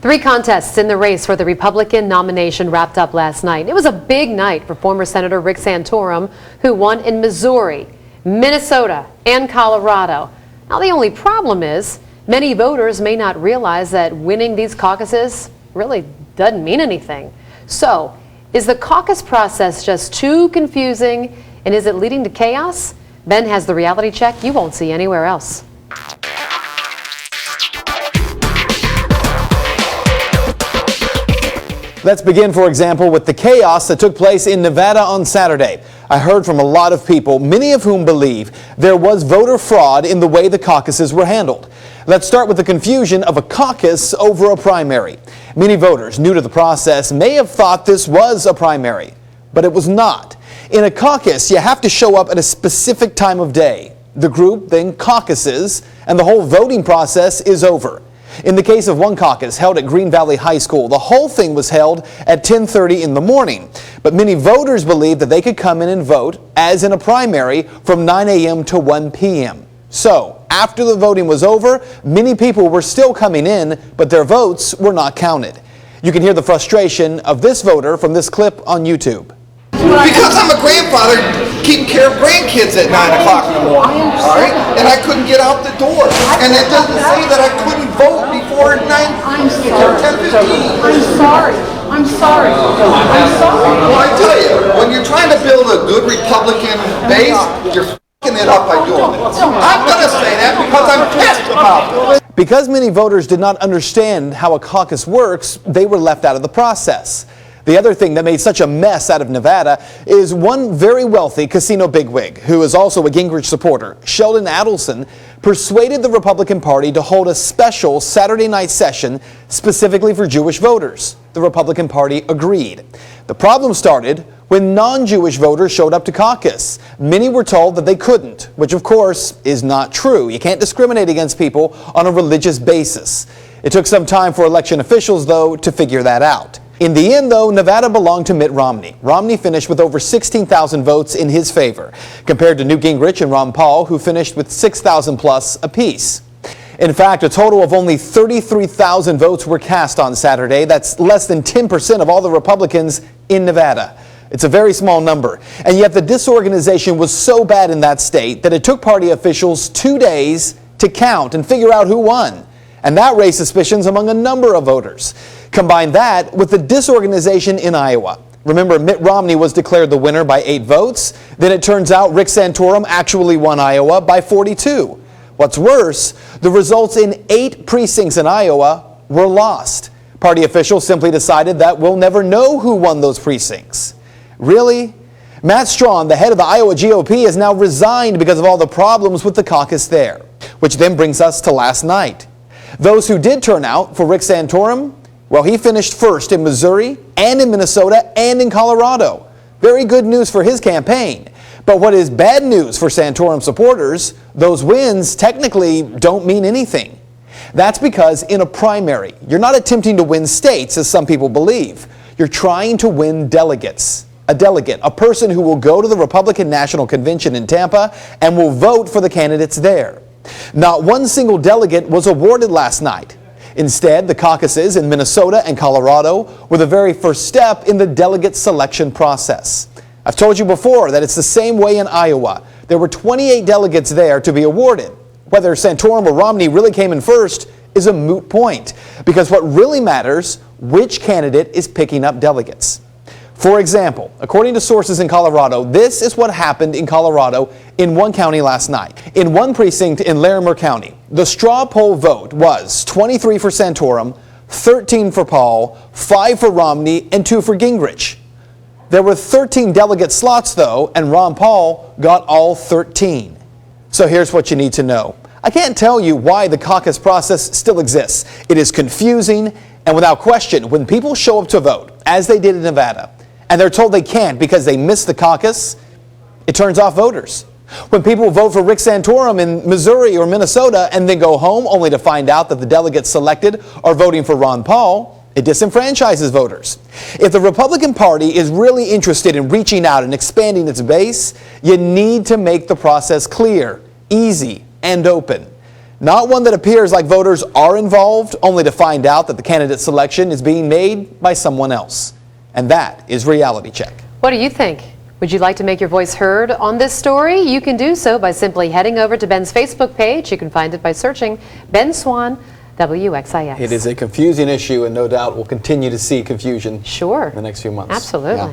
Three contests in the race for the Republican nomination wrapped up last night. It was a big night for former Senator Rick Santorum, who won in Missouri, Minnesota, and Colorado. Now, the only problem is many voters may not realize that winning these caucuses really doesn't mean anything. So, is the caucus process just too confusing, and is it leading to chaos? Ben has the reality check you won't see anywhere else. Let's begin, for example, with the chaos that took place in Nevada on Saturday. I heard from a lot of people, many of whom believe there was voter fraud in the way the caucuses were handled. Let's start with the confusion of a caucus over a primary. Many voters new to the process may have thought this was a primary, but it was not. In a caucus, you have to show up at a specific time of day. The group then caucuses, and the whole voting process is over. In the case of one caucus held at Green Valley High School, the whole thing was held at 10:30 in the morning. But many voters believed that they could come in and vote, as in a primary, from 9 a.m. to 1 p.m. So, after the voting was over, many people were still coming in, but their votes were not counted. You can hear the frustration of this voter from this clip on YouTube. Because I'm a grandfather keeping care of grandkids at 9 o'clock in the morning, all right? And I couldn't get out the door. And it doesn't say that I couldn't vote before 10:15. I'm sorry. Well, I tell you, when you're trying to build a good Republican base, you're f***ing it up by doing it. I'm going to say that because I'm pissed about it. Because many voters did not understand how a caucus works, they were left out of the process. The other thing that made such a mess out of Nevada is one very wealthy casino bigwig, who is also a Gingrich supporter, Sheldon Adelson, persuaded the Republican Party to hold a special Saturday night session specifically for Jewish voters. The Republican Party agreed. The problem started when non-Jewish voters showed up to caucus. Many were told that they couldn't, which of course is not true. You can't discriminate against people on a religious basis. It took some time for election officials, though, to figure that out. In the end, though, Nevada belonged to Mitt Romney. Romney finished with over 16,000 votes in his favor, compared to Newt Gingrich and Ron Paul, who finished with 6,000 plus apiece. In fact, a total of only 33,000 votes were cast on Saturday. That's less than 10% of all the Republicans in Nevada. It's a very small number. And yet the disorganization was so bad in that state that it took party officials 2 days to count and figure out who won. And that raised suspicions among a number of voters. Combine that with the disorganization in Iowa. Remember, Mitt Romney was declared the winner by 8 votes. Then it turns out Rick Santorum actually won Iowa by 42. What's worse, the results in 8 precincts in Iowa were lost. Party officials simply decided that we'll never know who won those precincts. Really? Matt Swann, the head of the Iowa GOP, has now resigned because of all the problems with the caucus there. Which then brings us to last night. Those who did turn out for Rick Santorum, well, he finished first in Missouri and in Minnesota and in Colorado. Very good news for his campaign. But what is bad news for Santorum supporters, those wins technically don't mean anything. That's because in a primary, you're not attempting to win states, as some people believe. You're trying to win delegates. A delegate, a person who will go to the Republican National Convention in Tampa and will vote for the candidates there. Not one single delegate was awarded last night. Instead, the caucuses in Minnesota and Colorado were the very first step in the delegate selection process. I've told you before that it's the same way in Iowa. There were 28 delegates there to be awarded. Whether Santorum or Romney really came in first is a moot point, because what really matters, which candidate is picking up delegates. For example, according to sources in Colorado, this is what happened in Colorado in one county last night. In one precinct in Larimer County, the straw poll vote was 23 for Santorum, 13 for Paul, 5 for Romney, and 2 for Gingrich. There were 13 delegate slots, though, and Ron Paul got all 13. So here's what you need to know. I can't tell you why the caucus process still exists. It is confusing, and without question, when people show up to vote, as they did in Nevada, and they're told they can't because they missed the caucus, it turns off voters. When people vote for Rick Santorum in Missouri or Minnesota and then go home only to find out that the delegates selected are voting for Ron Paul, it disenfranchises voters. If the Republican Party is really interested in reaching out and expanding its base, you need to make the process clear, easy, and open. Not one that appears like voters are involved, only to find out that the candidate selection is being made by someone else. And that is Reality Check. What do you think? Would you like to make your voice heard on this story? You can do so by simply heading over to Ben's Facebook page. You can find it by searching Ben Swann, WXIX. It is a confusing issue, and no doubt we'll continue to see confusion Sure. in the next few months. Absolutely. Yeah.